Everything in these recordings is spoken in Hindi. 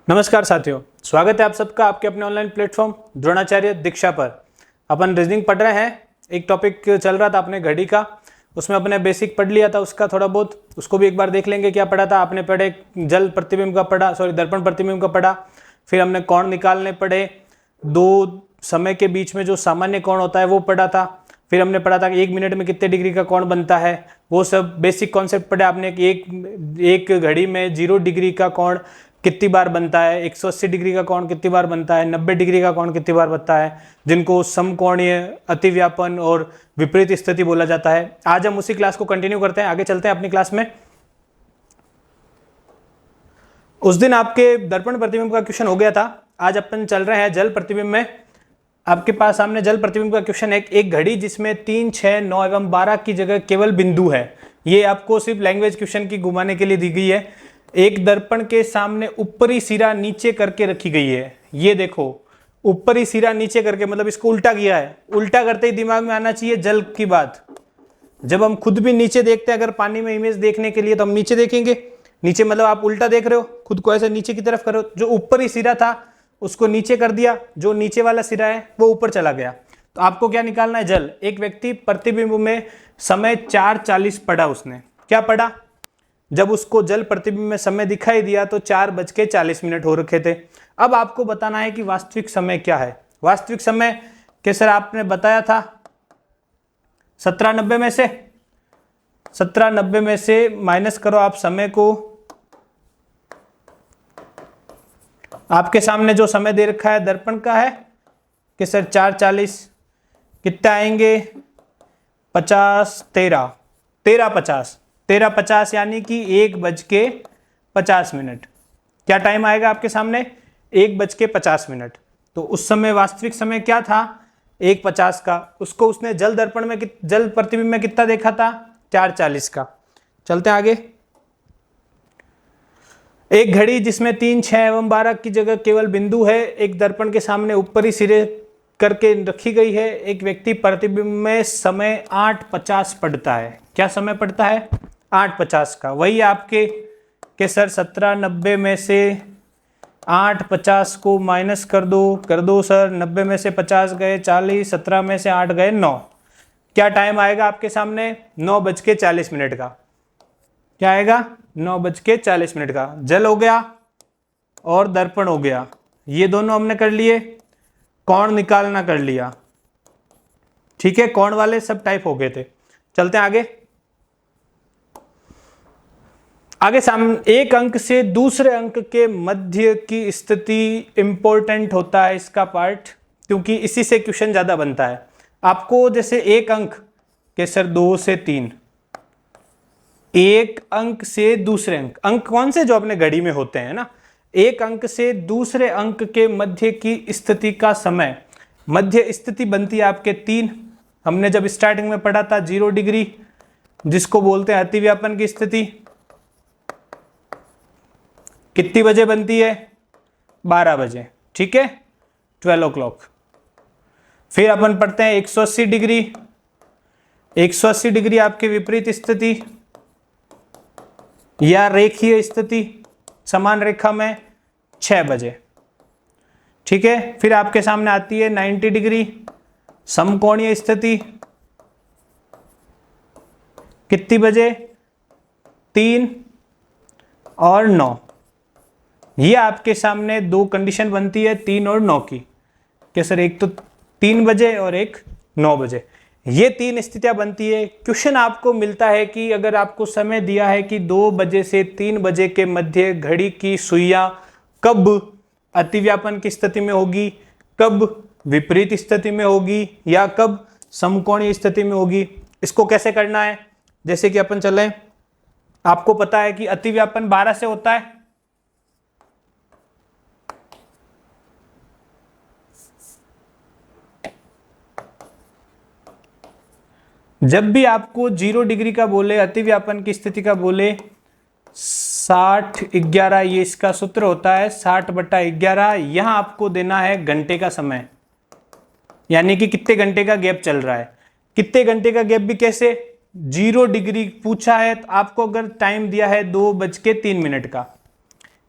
नमस्कार साथियों, स्वागत है आप सबका आपके अपने ऑनलाइन प्लेटफॉर्म द्रोणाचार्य दीक्षा पर। अपन रीजनिंग पढ़ रहे हैं। एक टॉपिक चल रहा था अपने घड़ी का, उसमें अपने बेसिक पढ़ लिया था उसका थोड़ा बहुत, उसको भी एक बार देख लेंगे। क्या पढ़ा था आपने? पढ़े जल प्रतिबिंब का पढ़ा, दर्पण प्रतिबिंब का पढ़ा। फिर हमने कोण निकालने पढ़े, दो समय के बीच में जो सामान्य कोण होता है वो पढ़ा था। फिर हमने पढ़ा था कि 1 मिनट में कितने डिग्री का कोण बनता है, वो सब बेसिक कॉन्सेप्ट पढ़े आपने। एक घड़ी में 0 डिग्री का कोण कितनी बार बनता है, 180 डिग्री का कोण कितनी बार बनता है, 90 डिग्री का कोण कितनी बार बनता है, जिनको समकोणीय, अतिव्यापन और विपरीत स्थिति बोला जाता है। आज हम उसी क्लास को कंटिन्यू करते हैं, आगे चलते हैं अपनी क्लास में। उस दिन आपके दर्पण प्रतिबिंब का क्वेश्चन हो गया था, आज अपन चल रहे हैं जल प्रतिबिंब में। आपके पास सामने जल प्रतिबिंब का क्वेश्चन है। एक घड़ी जिसमें 3, 6, 9 एवं 12 की जगह केवल बिंदु है। ये आपको सिर्फ लैंग्वेज क्वेश्चन की घुमाने के लिए दी गई है। एक दर्पण के सामने ऊपरी सिरा नीचे करके रखी गई है। ये देखो, ऊपरी सिरा नीचे करके मतलब इसको उल्टा किया है। उल्टा करते ही दिमाग में आना चाहिए जल की बात। जब हम खुद भी नीचे देखते हैं, अगर पानी में इमेज देखने के लिए, तो हम नीचे देखेंगे। नीचे मतलब आप उल्टा देख रहे हो, खुद को ऐसे नीचे की तरफ करो। जो ऊपरी सिरा था उसको नीचे कर दिया, जो नीचे वाला सिरा है वो ऊपर चला गया। तो आपको क्या निकालना है? जल। एक व्यक्ति प्रतिबिंब में समय 4:40 पढ़ा। उसने क्या पढ़ा? जब उसको जल प्रतिबिंब में समय दिखाई दिया तो 4:40 हो रखे थे। अब आपको बताना है कि वास्तविक समय क्या है। वास्तविक समय के सर आपने बताया था 1790 में से, 1790 में से माइनस करो आप समय को। आपके सामने जो समय दे रखा है दर्पण का है कि सर 4:40, कितना आएंगे? 50, 13, 13:50, 13:50 यानी कि 1:50। क्या टाइम आएगा आपके सामने? 1:50। तो उस समय वास्तविक समय क्या था? 1:50 का। उसको उसने जल दर्पण में, जल प्रतिबिंब में कितना देखा था? 4:40 का। चलते हैं आगे। एक घड़ी जिसमें 3, 6 एवं 12 की जगह केवल बिंदु है, एक दर्पण के सामने ऊपरी सिरे करके रखी गई है। एक व्यक्ति प्रतिबिंब में समय 8:50 पढ़ता है। क्या समय पढ़ता है? 8:50 का। वही आपके के सर 1790 में से 8:50 को माइनस कर दो सर। 90 में से 50 गए 40, 17 में से 8 गए 9। क्या टाइम आएगा आपके सामने? 9:40 का। क्या आएगा? 9:40 का। जल हो गया और दर्पण हो गया, ये दोनों हमने कर लिए। कोण निकालना कर लिया, ठीक है। कोण वाले सब टाइप हो गए थे। चलते हैं आगे। सामने एक अंक से दूसरे अंक के मध्य की स्थिति इंपॉर्टेंट होता है इसका पार्ट, क्योंकि इसी से क्वेश्चन ज्यादा बनता है। आपको जैसे एक अंक के सर 2 से 3, एक अंक से दूसरे अंक, अंक कौन से? जो अपने घड़ी में होते हैं ना। एक अंक से दूसरे अंक के मध्य की स्थिति का समय, मध्य स्थिति बनती है आपके 3। हमने जब स्टार्टिंग में पढ़ा था 0 डिग्री, जिसको बोलते हैं अतिव्यापन की स्थिति। कितनी बजे बनती है? 12 बजे, ठीक है, 12 o'clock। फिर अपन पढ़ते हैं 180 डिग्री। 180 डिग्री आपकी विपरीत स्थिति या रेखीय स्थिति, समान रेखा में 6 बजे, ठीक है। फिर आपके सामने आती है 90 डिग्री समकोणीय स्थिति। कितनी बजे? 3 और 9। ये आपके सामने दो कंडीशन बनती है 3 और 9 की। क्या सर? एक तो 3 बजे और एक 9 बजे। ये 3 स्थितियां बनती है। क्वेश्चन आपको मिलता है कि अगर आपको समय दिया है कि 2 बजे से 3 बजे के मध्य घड़ी की सुइयां कब अतिव्यापन की स्थिति में होगी, कब विपरीत स्थिति में होगी, या कब समकोणीय स्थिति में होगी, इसको कैसे करना है? जैसे कि अपन चलें, आपको पता है कि अतिव्यापन 12 से होता है। जब भी आपको 0 डिग्री का बोले, अतिव्यापन की स्थिति का बोले, 60/11 ये इसका सूत्र होता है। 60/11 यहां आपको देना है घंटे का समय, यानी कि कितने घंटे का गैप चल रहा है। कितने घंटे का गैप भी कैसे? 0 डिग्री पूछा है तो आपको अगर टाइम दिया है 2:03 का,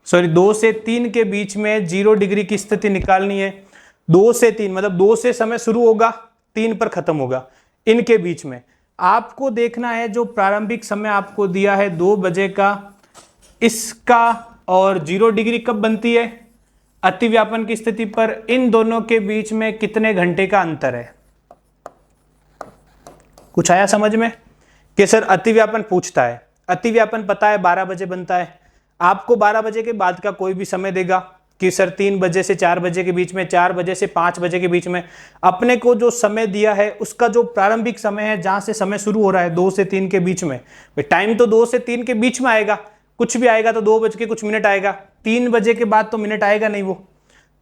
सॉरी 2 से 3 के बीच में 0 डिग्री की स्थिति निकालनी है। 2 से 3 मतलब 2 से समय शुरू होगा, 3 पर खत्म होगा, इनके बीच में आपको देखना है जो प्रारंभिक समय आपको दिया है 2 बजे का, इसका और 0 डिग्री कब बनती है, अतिव्यापन की स्थिति पर, इन दोनों के बीच में कितने घंटे का अंतर है। कुछ आया समझ में कि सर अतिव्यापन पूछता है, अतिव्यापन पता है 12 बजे बनता है, आपको 12 बजे के बाद का कोई भी समय देगा कि सर 3 बजे से 4 बजे के बीच में, 4 बजे से 5 बजे के बीच में। अपने को जो समय दिया है उसका जो प्रारंभिक समय है जहां से समय शुरू हो रहा है 2 से 3 के बीच में, टाइम तो 2 से 3 के बीच में आएगा, कुछ भी आएगा तो 2 बज के कुछ मिनट आएगा, 3 बजे के बाद तो मिनट आएगा नहीं, वो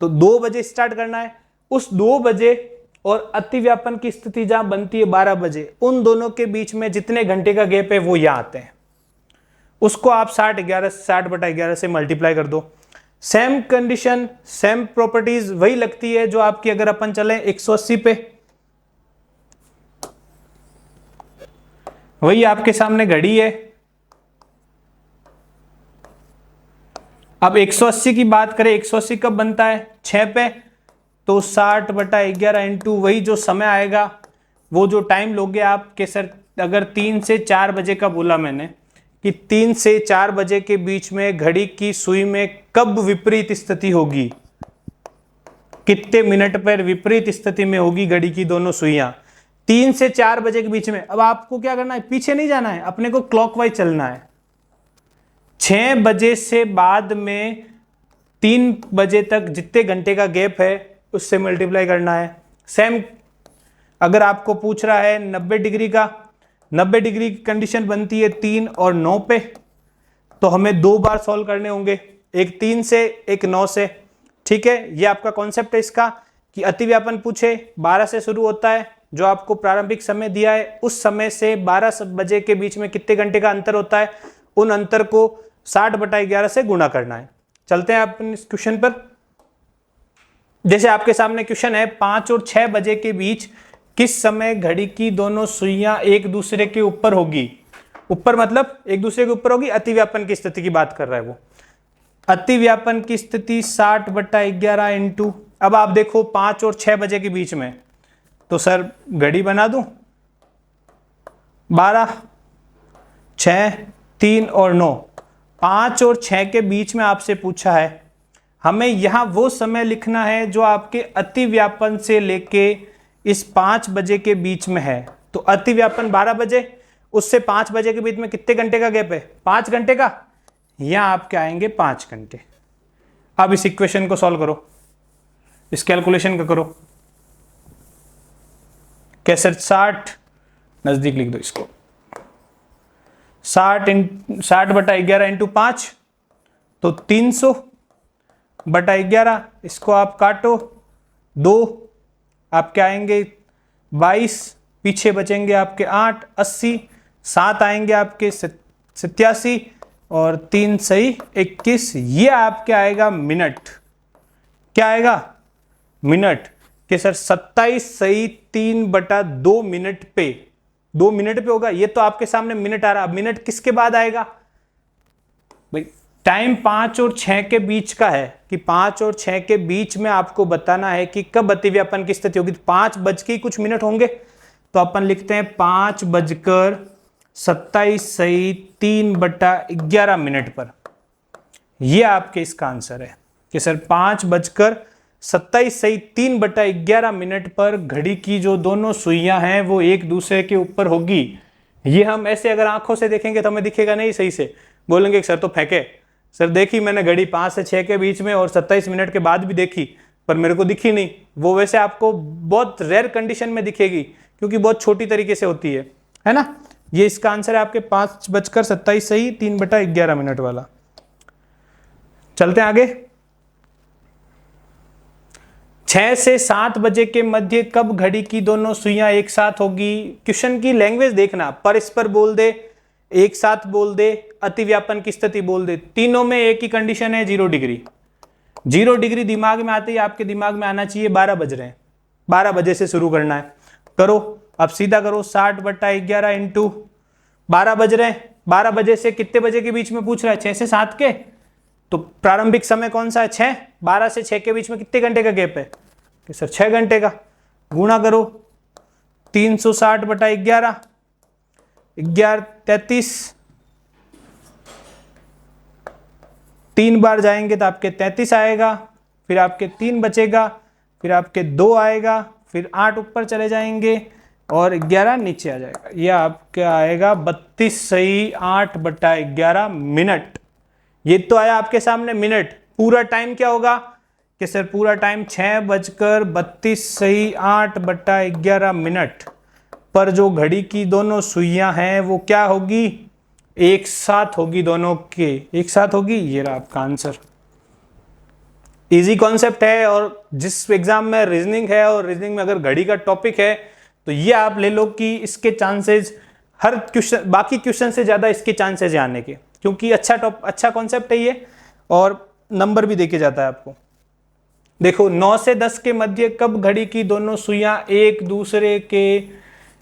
तो 2 बजे स्टार्ट करना है। उस 2 बजे और अतिव्यापन की स्थिति जहां बनती है 12 बजे, उन दोनों के बीच में जितने घंटे का गैप है वो यहां आते हैं, उसको आप 60/11 से मल्टीप्लाई कर दो। सेम कंडीशन, सेम प्रॉपर्टीज वही लगती है जो आपकी अगर अपन चले 180 पे, वही आपके सामने घड़ी है। अब 180 की बात करें, 180 कब बनता है 6 पे, तो 60/11 इंटू वही जो समय आएगा, वो जो टाइम लोगे आप के सर अगर 3 से 4 बजे का बोला मैंने कि 3 से 4 बजे के बीच में घड़ी की सुई में कब विपरीत स्थिति होगी, कितने मिनट पर विपरीत स्थिति में होगी घड़ी की दोनों सुइयां, 3 से 4 बजे के बीच में। अब आपको क्या करना है, पीछे नहीं जाना है, अपने को क्लॉकवाइज चलना है। 6 बजे से बाद में 3 बजे तक जितने घंटे का गैप है उससे मल्टीप्लाई करना है। सेम अगर आपको पूछ रहा है 90 डिग्री का, 90 डिग्री की कंडीशन बनती है 3 और 9 पे, तो हमें 2 बार सॉल्व करने होंगे, एक 3 से एक 9 से। ठीक है, ये आपका कॉन्सेप्ट है इसका कि अतिव्यापन पूछे 12 से शुरू होता है, जो आपको प्रारंभिक समय दिया है उस समय से 12 बजे के बीच में कितने घंटे का अंतर होता है, उन अंतर को 60/11 से गुणा करना है। चलते हैं अपन इस क्वेश्चन पर। जैसे आपके सामने क्वेश्चन है 5 और 6 बजे के बीच किस समय घड़ी की दोनों सुइयां एक दूसरे के ऊपर होगी, ऊपर मतलब एक दूसरे के ऊपर होगी, अतिव्यापन की स्थिति की बात कर रहा है वो। अतिव्यापन की स्थिति 60/11 इंटू, अब आप देखो 5 और 6 बजे के बीच में, तो सर घड़ी बना दूं 12, 6, 3 और 9, 5 और 6 के बीच में आपसे पूछा है, हमें यहां वो समय लिखना है जो आपके अतिव्यापन से लेके इस 5 बजे के बीच में है। तो अतिव्यापन 12 बजे, उससे 5 बजे के बीच में कितने घंटे का गैप है, 5 घंटे का, यहां आपके आएंगे 5 घंटे। अब इस इक्वेशन को सॉल्व करो, इस कैलकुलेशन का करो। कैसे 60 नजदीक लिख दो इसको, 60/11 इंटू 5 तो 300/11, इसको आप काटो, 2 आपके आएंगे 22, पीछे बचेंगे आपके 8, 80, 7 आएंगे आपके 87 और 3 सही 21, ये आपके आएगा मिनट। क्या आएगा मिनट कि सर 27 सही 3/2 मिनट पे, 2 मिनट पे होगा, ये तो आपके सामने मिनट आ रहा। मिनट किसके बाद आएगा भाई, टाइम 5 और 6 के बीच का है कि 5 और 6 के बीच में आपको बताना है कि कब अतिव्यापन की स्थिति होगी। 5 बज के कुछ मिनट होंगे, तो अपन लिखते हैं 5:27 सही 3/11 मिनट पर। ये आपके इसका आंसर है कि सर 5:27 सही 3/11 मिनट पर घड़ी की जो दोनों सुइयां हैं वो एक दूसरे के ऊपर होगी। ये हम ऐसे अगर आंखों से देखेंगे तो हमें दिखेगा नहीं सही से, बोलेंगे सर तो फेंके, सर देखी मैंने घड़ी 5 से 6 के बीच में और 27 मिनट के बाद भी देखी पर मेरे को दिखी नहीं। वो वैसे आपको बहुत रेयर कंडीशन में दिखेगी क्योंकि बहुत छोटी तरीके से होती है ना। ये इसका आंसर है आपके 5:27 सही 3/11 मिनट वाला। चलते हैं आगे। 6 से 7 बजे के मध्य कब घड़ी की दोनों सुइयां एक साथ होगी। क्वेश्चन की लैंग्वेज देखना, परस्पर बोल दे, एक साथ बोल दे, अतिव्यापन की स्थिति बोल दे, तीनों में एक ही कंडीशन है 0 डिग्री। 0 डिग्री दिमाग में आते ही आपके दिमाग में आना चाहिए 12 बज रहे हैं, 12 बजे से शुरू करना है। करो अब सीधा करो, 60/11 इंटू 12 बज रहे हैं, 12 बजे से कितने बजे के बीच में पूछ रहा है, 6 से 7 के, तो प्रारंभिक समय कौन सा है 6, 12 से 6 के बीच में कितने घंटे का गैप है कि सर 6 घंटे का। गुणा करो 360 बटा 11, 11 33, 3 बार जाएंगे तो आपके 33 आएगा, फिर आपके 3 बचेगा, फिर आपके 2 आएगा, फिर 8 ऊपर चले जाएंगे और 11 नीचे आ जाएगा। ये आपका आएगा 32 सही 8 बटा 11 मिनट। ये तो आया आपके सामने मिनट। पूरा टाइम क्या होगा कि सर पूरा टाइम 6:32 सही 8 बटा 11 मिनट पर जो घड़ी की दोनों सुइयां हैं वो क्या होगी, एक साथ होगी, दोनों के एक साथ होगी। ये रहा आपका आंसर। इजी कॉन्सेप्ट है और जिस एग्जाम में रीजनिंग है और रीजनिंग में अगर घड़ी का टॉपिक है तो ये आप ले लो कि इसके चांसेस हर क्वेश्चन, बाकी क्वेश्चन से ज्यादा इसके चांसेस है आने के, क्योंकि अच्छा कॉन्सेप्ट है ये और नंबर भी देके जाता है आपको। देखो 9 से 10 के मध्य कब घड़ी की दोनों सुइयां एक दूसरे के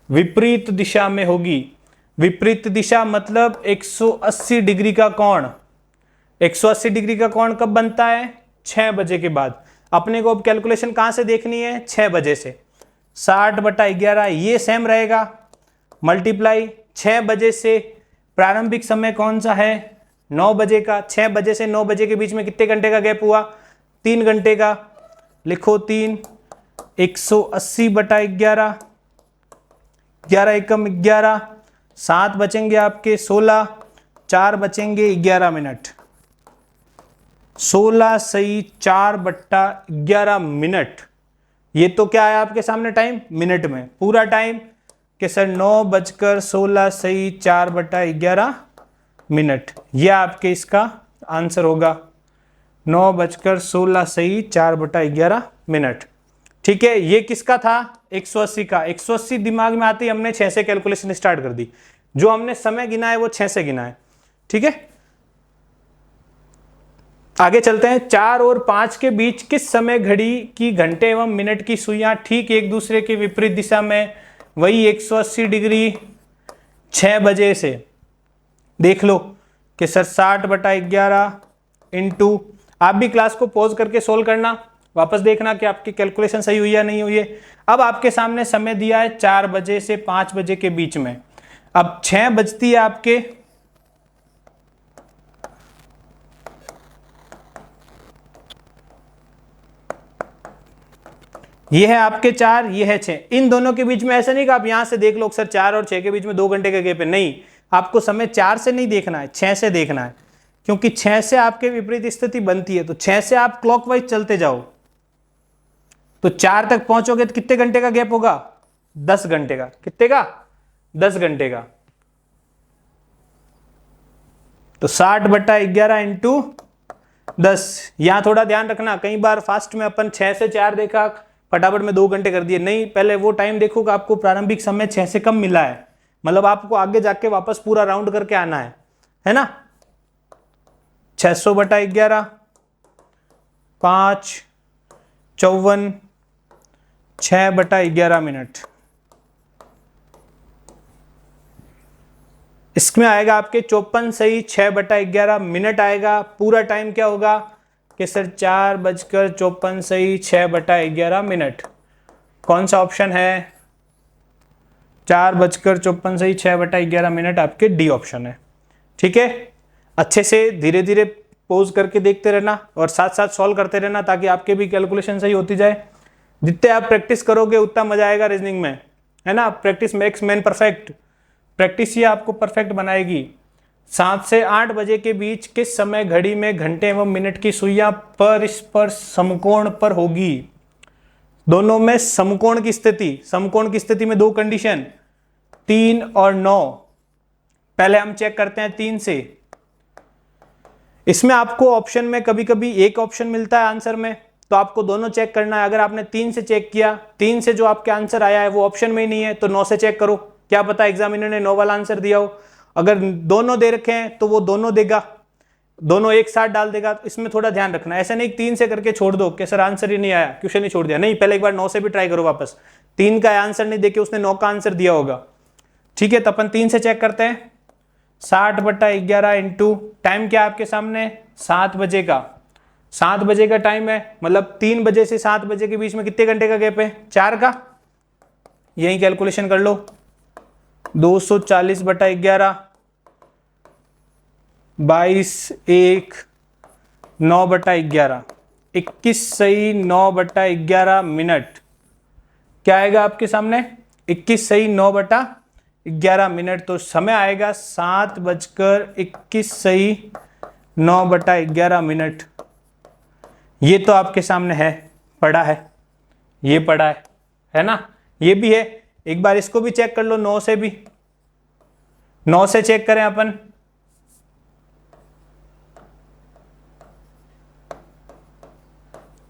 विपरीत दिशा में होगी। विपरीत दिशा मतलब 180 डिग्री का कोण। 180 डिग्री का कोण कब बनता है, 6 बजे के बाद। अपने को अब कैलकुलेशन कहां से देखनी है, 6 बजे से। 60 बटा 11 ये सेम रहेगा, मल्टीप्लाई 6 बजे से प्रारंभिक समय कौन सा है, 9 बजे का। 6 बजे से 9 बजे के बीच में कितने घंटे का गैप हुआ, 3 घंटे का। लिखो 3, 180 बटा 11, 11 एकम 11, 7 बचेंगे आपके 16, 4 बचेंगे 11 मिनट। 16 सही 4 बट्टा 11 मिनट। ये तो क्या है आपके सामने टाइम मिनट में। पूरा टाइम कि सर 9:16 सही 4 बटा 11 मिनट। यह आपके इसका आंसर होगा, 9:16 सही 4 बटा 11 मिनट। ठीक है, ये किसका था, 180 का। 180 दिमाग में आते ही हमने 6 से कैलकुलेशन स्टार्ट कर दी। जो हमने समय गिना है वो 6 से गिना है। ठीक है, आगे चलते हैं। 4 और 5 के बीच किस समय घड़ी की घंटे एवं मिनट की सुइयां ठीक एक दूसरे के विपरीत दिशा में, वही 180 डिग्री 6 बजे से। देख लो कि सर 60 बटा 11 इंटू, आप भी क्लास को पॉज करके सोल्व करना, वापस देखना कि आपकी कैलकुलेशन सही हुई या नहीं हुई है। अब आपके सामने समय दिया है 4 बजे से 5 बजे के बीच में। अब 6 बजती है आपके, ये है आपके 4, ये है 6। इन दोनों के बीच में ऐसा नहीं कि आप यहां से देख लो सर 4 और 6 के बीच में 2 घंटे का गैप है। नहीं, आपको समय 4 से नहीं देखना है, 6 से देखना है, क्योंकि 6 से आपके विपरीत स्थिति बनती है। तो 6 से आप क्लॉकवाइज चलते जाओ तो 4 तक पहुंचोगे तो कितने घंटे का गैप होगा, 10 घंटे का। कितने का, 10 घंटे का। तो 60 बटा 11 इंटू 10। यहां थोड़ा ध्यान रखना, कई बार फास्ट में अपन 6 से 4 देखा, फटाफट में 2 घंटे कर दिए। नहीं, पहले वो टाइम देखो कि आपको प्रारंभिक समय 6 से कम मिला है, मतलब आपको आगे जाके वापस पूरा राउंड करके आना है ना। 600 बटा 11, 5, 54, 6 बटा 11 मिनट। इसमें आएगा आपके 54 सही 6 बटा 11 मिनट आएगा। पूरा टाइम क्या होगा कि सर 4:54 सही 6 बटा 11 मिनट। कौन सा ऑप्शन है, 4:54 सही 6 बटा 11 मिनट आपके डी ऑप्शन है। ठीक है, अच्छे से धीरे धीरे पोज करके देखते रहना और साथ साथ सॉल्व करते रहना ताकि आपके भी कैलकुलेशन सही होती जाए। जितने आप प्रैक्टिस करोगे उतना मजा आएगा रीजनिंग में, है ना। Practice makes man perfect. Practice ही आपको परफेक्ट बनाएगी। 7 से 8 बजे के बीच किस समय घड़ी में घंटे एवं मिनट की सुइयां परस्पर समकोण पर होगी। दोनों में समकोण की स्थिति, समकोण की स्थिति में 2 कंडीशन, 3 और 9। पहले हम चेक करते हैं 3 से। इसमें आपको ऑप्शन में कभी कभी एक ऑप्शन मिलता है आंसर में, तो आपको दोनों चेक करना है। अगर आपने 3 से चेक किया, 3 से जो आपके आंसर आया है वो ऑप्शन में ही नहीं है, तो 9 से चेक करो। क्या पता एग्जामिनर ने 9 वाला आंसर दिया हो। अगर दोनों दे रखे हैं तो वो दोनों देगा, दोनों एक साथ डाल देगा। तो इसमें थोड़ा ध्यान रखना, ऐसा नहीं 3 से करके छोड़ दो कि सर आंसर ही नहीं आया, क्वेश्चन ही छोड़ दिया। नहीं, पहले एक बार 9 से भी ट्राई करो वापस। 3 का आंसर नहीं देके उसने 9 का आंसर दिया होगा। ठीक है, तो अपन 3 से चेक करते हैं। 60/11 इंटू टाइम क्या आपके सामने 7 बजे का, 7 बजे का टाइम है, मतलब 3 बजे से 7 बजे के बीच में कितने घंटे का गैप है, 4 का। यही कैलकुलेशन कर लो, 240/11, 22 1 9/11, 21 सही 9/11 मिनट। क्या आएगा आपके सामने, 21 सही 9/11 मिनट। तो समय आएगा 7:21 सही 9/11 मिनट। ये तो आपके सामने है, पढ़ा है, ये पढ़ा है ना, ये भी है। एक बार इसको भी चेक कर लो, 9 से भी, 9 से चेक करें अपन।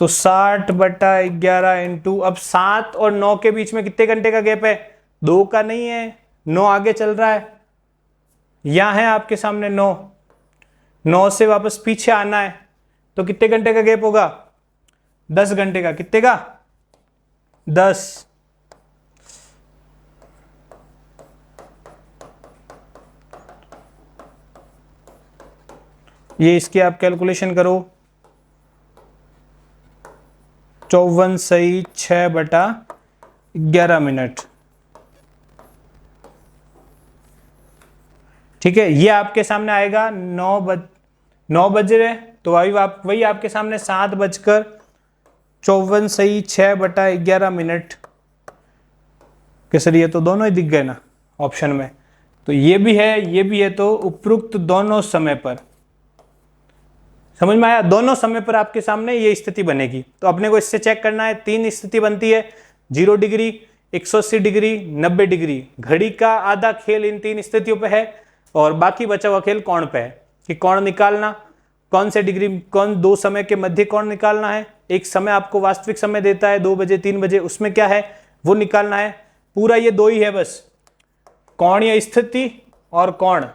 तो 60/11 इंटू, अब 7 और 9 के बीच में कितने घंटे का गैप है, 2 का नहीं है, 9 आगे चल रहा है, यहां है आपके सामने 9, 9 से वापस पीछे आना है, तो कितने घंटे का गैप होगा, 10 घंटे का। कितने का, 10। ये इसकी आप कैलकुलेशन करो, 54 सही 6/11 मिनट। ठीक है, ये आपके सामने आएगा 9 बज रहे, तो वही आपके सामने 7:54 सही 6/11 मिनट के सर, ये तो दोनों ही दिख गए ना ऑप्शन में। तो ये भी है, ये भी है, तो उपरोक्त दोनों समय पर, समझ में आया, दोनों समय पर आपके सामने ये स्थिति बनेगी। तो अपने को इससे चेक करना है, 3 स्थिति बनती है, 0 डिग्री, 180 डिग्री, 90 डिग्री। घड़ी का आधा खेल इन 3 स्थितियों पे है, और बाकी बचा हुआ खेल कोण पे है, कि कोण निकालना, कौन से डिग्री, कौन 2 समय के मध्य कोण निकालना है। एक समय आपको वास्तविक समय देता है 2 बजे 3 बजे, उसमें क्या है वो निकालना है। पूरा ये 2 ही है बस, कोणीय स्थिति और कोण,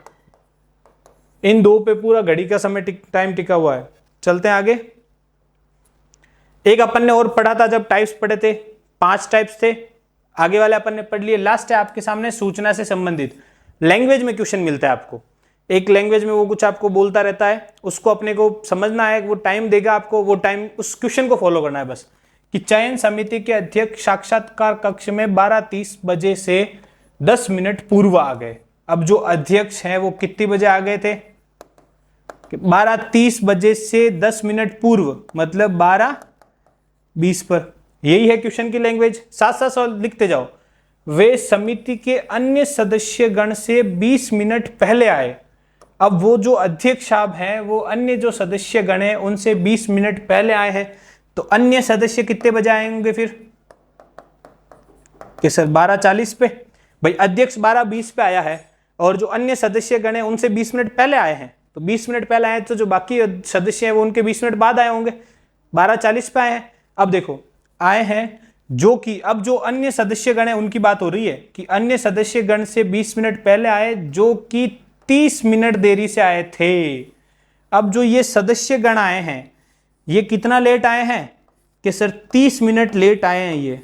इन 2 पे पूरा घड़ी का समय टाइम टिका हुआ है। चलते हैं आगे। एक अपन ने और पढ़ा था जब टाइप्स पढ़े थे, 5 टाइप्स थे, आगे वाले अपन ने पढ़ लिए। लास्ट है आपके सामने सूचना से संबंधित, लैंग्वेज में क्वेश्चन मिलता है आपको। एक लैंग्वेज में वो कुछ आपको बोलता रहता है, उसको अपने को समझना है, वो टाइम देगा आपको, वो टाइम उस क्वेश्चन को फॉलो करना है बस। कि चयन समिति के अध्यक्ष साक्षात्कार कक्ष में 12:30 बजे से 10 मिनट पूर्व आ गए। अब जो अध्यक्ष हैं वो कितने बजे आ गए थे, 12:30 बजे से 10 मिनट पूर्व, मतलब 12:20 पर। यही है क्वेश्चन की लैंग्वेज। साथ साथ लिखते जाओ, वे समिति के अन्य सदस्य गण से 20 मिनट पहले आए। अब वो जो अध्यक्ष साहब हैं वो अन्य जो सदस्य गण हैं उनसे 20 मिनट पहले आए हैं, तो अन्य सदस्य कितने बजे आएंगे फिर, कि सर 12:40 पे। भाई अध्यक्ष 12:20 पे आया है, और जो अन्य सदस्य गण हैं उनसे 20 मिनट पहले आए हैं, तो 20 मिनट पहले आए तो जो बाकी सदस्य हैं वो उनके 20 मिनट बाद आए होंगे, 12:40 पे आए हैं। अब देखो आए हैं, जो कि अब जो अन्य सदस्य गण है उनकी बात हो रही है, कि अन्य सदस्य गण से 20 मिनट पहले आए, जो कि 30 मिनट देरी से आए थे। अब जो ये सदस्य गण आए हैं ये कितना लेट आए हैं, कि सर 30 मिनट लेट आए हैं ये,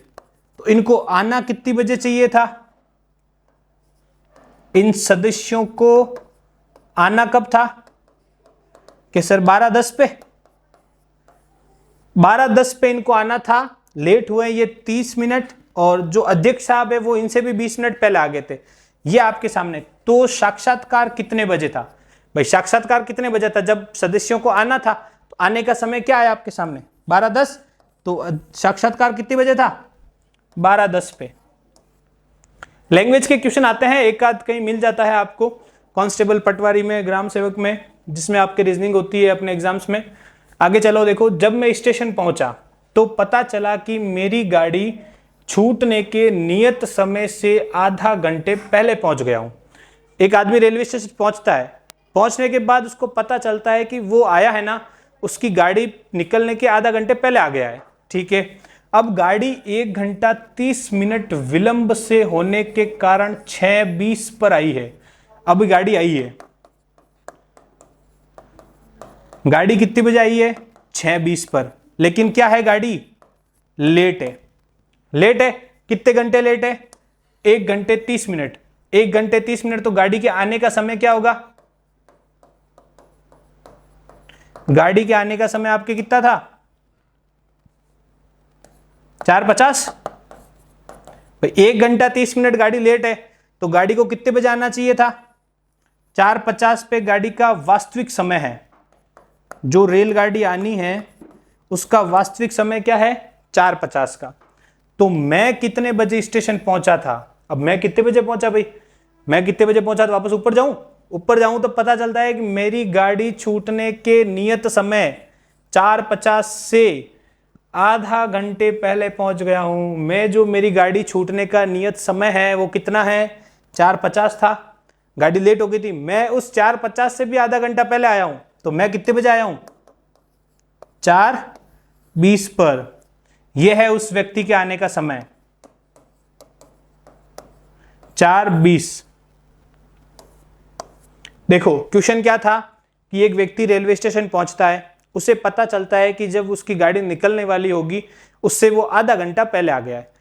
तो इनको आना कितनी बजे चाहिए था, इन सदस्यों को आना कब था, कि सर 12:10 पे, 12:10 पे इनको आना था, लेट हुए ये 30 मिनट, और जो अध्यक्ष साहब है वो इनसे भी 20 मिनट पहले आ गए थे। ये आपके सामने। तो साक्षात्कार कितने बजे था, भाई साक्षात्कार कितने बजे था, जब सदस्यों को आना था, तो आने का समय क्या है आपके सामने 12:10, तो साक्षात्कार कितने बजे था 12:10 पे। लैंग्वेज के क्वेश्चन आते हैं, एक आध कहीं मिल जाता है आपको, कांस्टेबल, पटवारी में, ग्राम सेवक में, जिसमें आपके रीजनिंग होती है अपने एग्जाम्स में। आगे चलो, देखो जब मैं स्टेशन पहुंचा तो पता चला कि मेरी गाड़ी छूटने के नियत समय से आधा घंटे पहले पहुंच गया हूं। एक आदमी रेलवे स्टेशन पहुंचता है, पहुंचने के बाद उसको पता चलता है कि वो आया है ना, उसकी गाड़ी निकलने के आधा घंटे पहले आ गया है, ठीक है। अब गाड़ी 1 घंटा 30 मिनट विलंब से होने के कारण 6:20 पर आई है। अब गाड़ी आई है, गाड़ी कितने बजे आई है 6:20 पर, लेकिन क्या है गाड़ी लेट है। लेट है, कितने घंटे लेट है 1 घंटे 30 मिनट। 1 घंटे 30 मिनट, तो गाड़ी के आने का समय क्या होगा? गाड़ी के आने का समय आपके कितना था? 4:50। 1 घंटा 30 मिनट गाड़ी लेट है, तो गाड़ी को कितने बजे आना चाहिए था? 4:50 पे गाड़ी का वास्तविक समय है। जो रेलगाड़ी आनी है उसका वास्तविक समय क्या है? 4:50 का। तो मैं कितने बजे स्टेशन पहुंचा था? अब मैं कितने बजे पहुंचा भाई? मैं कितने बजे पहुंचा? तो वापस ऊपर जाऊं? ऊपर जाऊं तो पता चलता है कि मेरी गाड़ी छूटने के नियत समय 4:50 से आधा घंटे पहले पहुंच गया हूं। मैं जो मेरी गाड़ी छूटने का नियत समय है वो कितना है? 4:50 था। गाड़ी लेट हो गई थी, मैं उस 4:50 से भी आधा घंटा पहले आया हूं। तो मैं कितने बजे आया हूं? 4:20 पर। यह है उस व्यक्ति के आने का समय, 4:20। देखो क्वेश्चन क्या था कि एक व्यक्ति रेलवे स्टेशन पहुंचता है, उसे पता चलता है कि जब उसकी गाड़ी निकलने वाली होगी उससे वो आधा घंटा पहले आ गया है।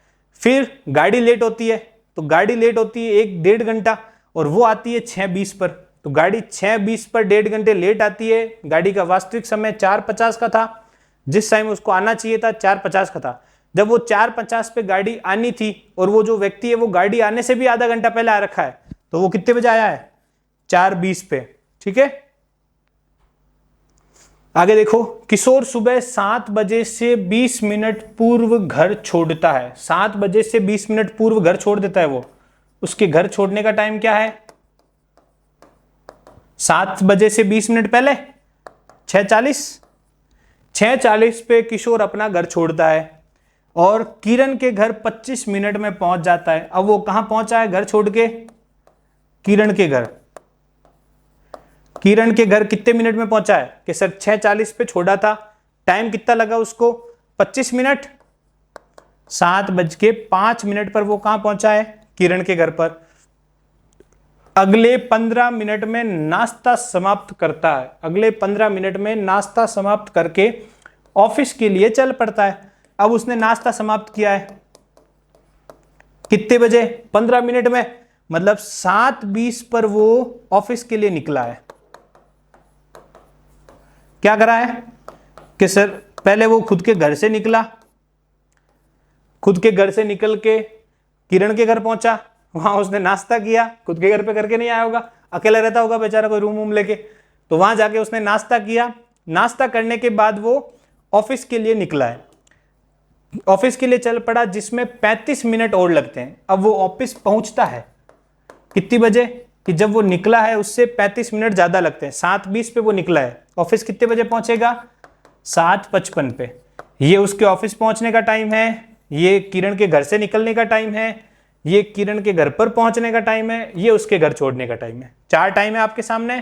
फिर गाड़ी लेट होती है, तो गाड़ी लेट होती है 1-1.5 घंटा, और वो आती है 6:20 पर। तो गाड़ी 6:20 पर 1.5 घंटे लेट आती है। गाड़ी का वास्तविक समय 4:50 का था, जिस टाइम उसको आना चाहिए था 4:50 का था। जब वो 4:50 पे गाड़ी आनी थी और वो जो व्यक्ति है वो गाड़ी आने से भी आधा घंटा पहले आ रखा है, तो वो कितने बजे आया है? 4:20 पे। ठीक है, आगे देखो। किशोर सुबह 7 बजे से 20 मिनट पूर्व घर छोड़ता है। 7 बजे से 20 मिनट पूर्व घर छोड़ देता है वो। उसके घर छोड़ने का टाइम क्या है? 7 बजे से 20 मिनट पहले 6:40। 6:40 पे किशोर अपना घर छोड़ता है और किरण के घर 25 मिनट में पहुंच जाता है। अब वो कहां पहुंचा है घर छोड़ के? किरण के घर। किरण के घर कितने मिनट में पहुंचा है? कि सर 6:40 पे छोड़ा था, टाइम कितना लगा उसको? 25 मिनट। 7:05 पर वो कहां पहुंचा है? किरण के घर पर। अगले 15 मिनट में नाश्ता समाप्त करता है। अगले 15 मिनट में नाश्ता समाप्त करके ऑफिस के लिए चल पड़ता है। अब उसने नाश्ता समाप्त किया है कितने बजे? 15 मिनट में, मतलब 7:20 पर वो ऑफिस के लिए निकला है। क्या करा है कि सर पहले वो खुद के घर से निकला, खुद के घर से निकल के किरण के घर पहुंचा, वहां उसने नाश्ता किया। खुद के घर पे करके नहीं आया होगा, अकेला रहता होगा बेचारा कोई रूम वूम लेके, तो वहां जाके उसने नाश्ता किया। नाश्ता करने के बाद वो ऑफिस के लिए निकला है, ऑफिस के लिए चल पड़ा, जिसमें 35 मिनट और लगते हैं। अब वो ऑफिस पहुंचता है कितनी बजे? कि जब वो निकला है उससे 35 मिनट ज्यादा लगते हैं। 7:20 पे वो निकला है, ऑफिस कितने बजे पहुंचेगा? 7:55 पे। ये उसके ऑफिस पहुंचने का टाइम है, ये किरण के घर से निकलने का टाइम है, ये किरण के घर पर पहुंचने का टाइम है, ये उसके घर छोड़ने का टाइम है। 4 टाइम है आपके सामने।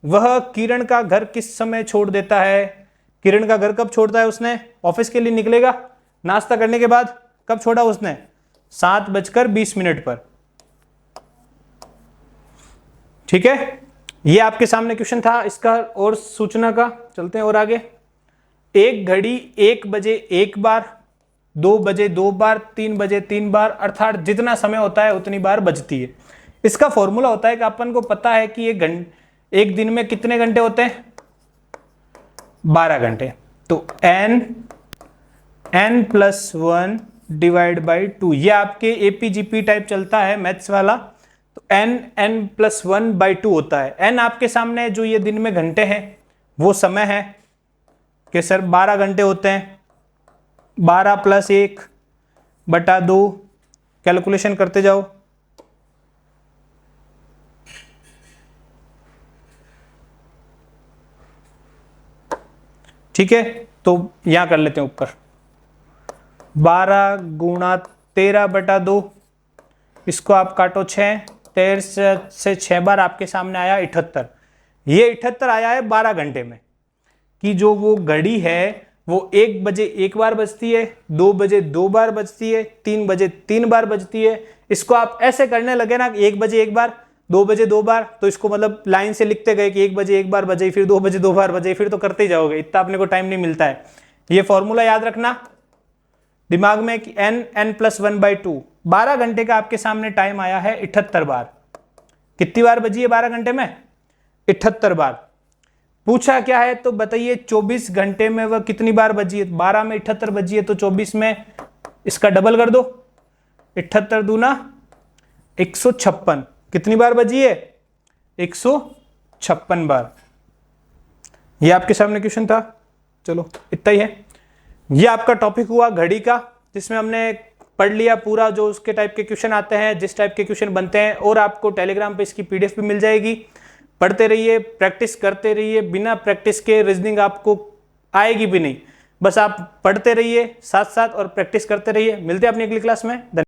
वह किरण का घर किस समय छोड़ देता है? किरण का घर कब छोड़ता है उसने? ऑफिस के लिए निकलेगा नाश्ता करने के बाद। कब छोड़ा उसने? 7:20 पर। ठीक है, ये आपके सामने क्वेश्चन था इसका और सूचना का। चलते हैं और आगे। एक घड़ी 1 बजे 1 बार, 2 बजे 2 बार, 3 बजे 3 बार, अर्थात जितना समय होता है उतनी बार बजती है। इसका फॉर्मूला होता है कि अपन को पता है कि एक दिन में कितने घंटे होते हैं? 12 घंटे। तो n+1 डिवाइड बाई 2, ये आपके APGP टाइप चलता है मैथ्स वाला। तो n+1/2 होता है। n आपके सामने जो ये दिन में घंटे हैं वो समय है कि सर 12 घंटे होते हैं। 12 + 1/2, कैलकुलेशन करते जाओ। ठीक है, तो यहां कर लेते हैं ऊपर 12 × 13/2, इसको आप काटो 6, 13 से 6 बार आपके सामने आया 78। ये 78 आया है 12 घंटे में। कि जो वो घड़ी है वो 1 बजे 1 बार बजती है, 2 बजे 2 बार बजती है, 3 बजे 3 बार बजती है। इसको आप ऐसे करने लगे ना, 1 बजे 1 बार, 2 बजे 2 बार, तो इसको मतलब लाइन से लिखते गए कि 1 बजे 1 बार बजे, फिर 2 बजे 2 बार बजे, फिर तो करते ही जाओगे, इतना अपने को टाइम नहीं मिलता है। ये फॉर्मूला याद रखना दिमाग में कि n+1/2। 12 घंटे का आपके सामने टाइम आया है 78 बार। कितनी बार बजी है 12 घंटे में? 78 बार। पूछा क्या है तो बताइए 24 घंटे में वह कितनी बार बजी है? 12 में 78 बजी है तो 24 में इसका डबल कर दो, 78 दूना 156। कितनी बार बजी है? 156 बार। ये आपके सामने क्वेश्चन था। चलो इतना ही है। ये आपका टॉपिक हुआ घड़ी का, जिसमें हमने पढ़ लिया पूरा जो उसके टाइप के क्वेश्चन आते हैं, जिस टाइप के क्वेश्चन बनते हैं, और आपको टेलीग्राम पे इसकी पीडीएफ भी मिल जाएगी। पढ़ते रहिए, प्रैक्टिस करते रहिए, बिना प्रैक्टिस के रीजनिंग आपको आएगी भी नहीं। बस आप पढ़ते रहिए साथ साथ और प्रैक्टिस करते रहिए। मिलते हैं अपनी अगली क्लास में।